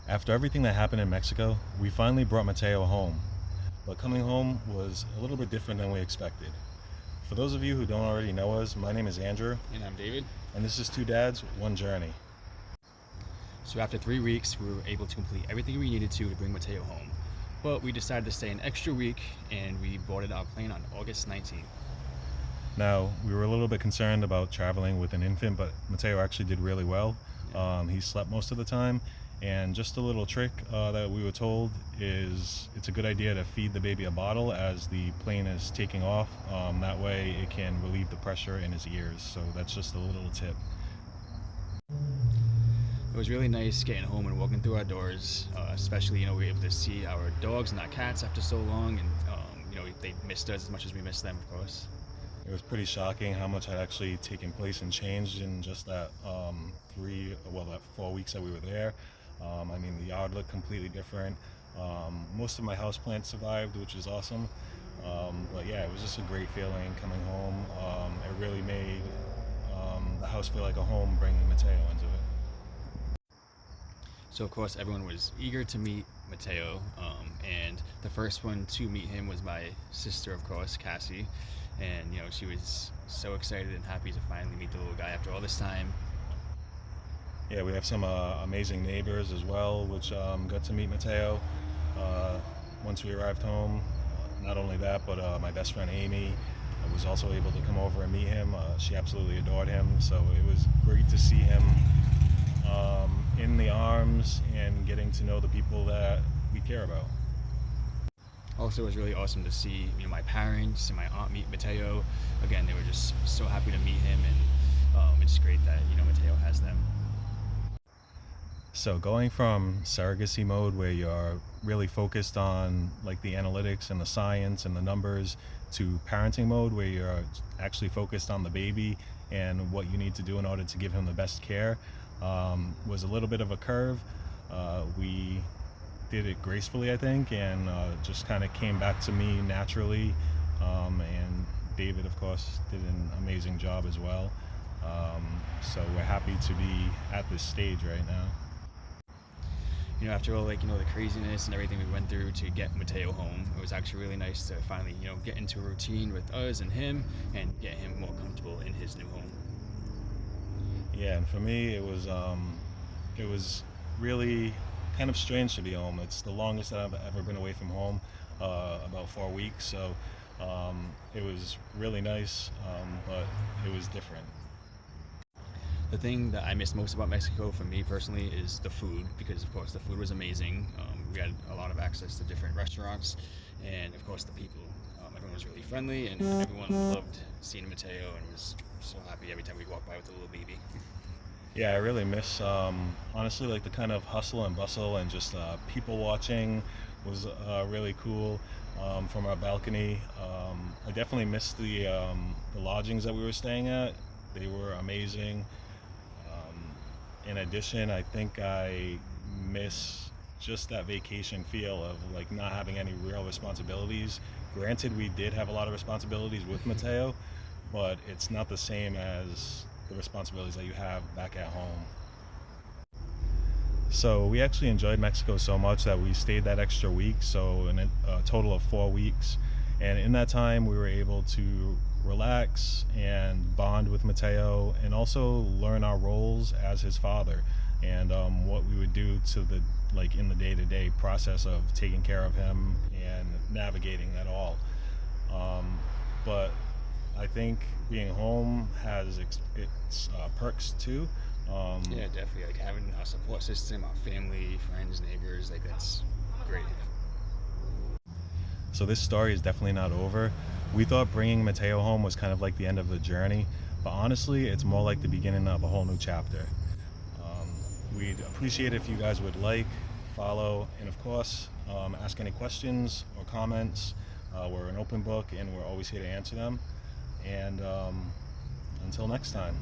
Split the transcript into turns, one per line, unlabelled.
After everything that happened in Mexico, we finally brought Mateo home. But coming home was a little bit different than we expected. For those of you who don't already know us, my name is Andrew,
And I'm David.
and this is Two Dads, One Journey.
So after 3 weeks, we were able to complete everything we needed to bring Mateo home. But we decided to stay an extra week, and we boarded our plane on August 19th.
Now, we were a little bit concerned about traveling with an infant, but Mateo actually did really well. He slept most of the time, and just a little trick that we were told is it's a good idea to feed the baby a bottle as the plane is taking off. That way it can relieve the pressure in his ears. So that's just a little tip.
It was really nice getting home and walking through our doors, especially, we were able to see our dogs and our cats after so long, and, they missed us as much as we missed them, of course.
It was pretty shocking how much had actually taken place and changed in just that that 4 weeks that we were there. The yard looked completely different. Most of my house plants survived, which is awesome. But yeah, it was just a great feeling coming home. It really made the house feel like a home, bringing Mateo into it.
So, of course, everyone was eager to meet Mateo, and the first one to meet him was my sister, of course, Cassie. And, she was so excited and happy to finally meet the little guy after all this time.
Yeah, we have some amazing neighbors as well, which got to meet Mateo once we arrived home. Not only that, but my best friend Amy was also able to come over and meet him. She absolutely adored him, so it was great to see him in the arms and getting to know the people that we care about.
Also, it was really awesome to see, my parents and my aunt meet Mateo. Again, they were just so happy to meet him, and it's great that, Mateo has them.
So going from surrogacy mode, where you're really focused on like the analytics and the science and the numbers, to parenting mode, where you're actually focused on the baby and what you need to do in order to give him the best care, was a little bit of a curve. We did it gracefully, I think, and just kind of came back to me naturally. And David, of course, did an amazing job as well. So we're happy to be at this stage right now.
After all, the craziness and everything we went through to get Mateo home, it was actually really nice to finally, get into a routine with us and him, and get him more comfortable in his new home.
Yeah, and for me, it was really kind of strange to be home. It's the longest that I've ever been away from home, about 4 weeks. So it was really nice, but it was different.
The thing that I miss most about Mexico, for me personally, is the food, because of course the food was amazing. We had a lot of access to different restaurants, and of course the people. Everyone was really friendly, and everyone loved seeing Mateo, and was so happy every time we walked by with a little baby.
Yeah, I really miss, honestly, like the kind of hustle and bustle and just people watching was really cool from our balcony. I definitely missed the lodgings that we were staying at. They were amazing. In addition, I think I miss just that vacation feel of like not having any real responsibilities. Granted, we did have a lot of responsibilities with Mateo, but it's not the same as the responsibilities that you have back at home. So we actually enjoyed Mexico so much that we stayed that extra week, so in a total of 4 weeks. And in that time, we were able to relax and bond with Mateo, and also learn our roles as his father, and what we would do to the in the day-to-day process of taking care of him and navigating that all. But I think being home has its perks too.
Yeah, definitely. Like having a support system, our family, friends, neighbors, that's great.
So this story is definitely not over. We thought bringing Mateo home was kind of like the end of the journey, but honestly, it's more like the beginning of a whole new chapter. We'd appreciate it if you guys would like, follow, and of course, ask any questions or comments. We're an open book, and we're always here to answer them. And until next time.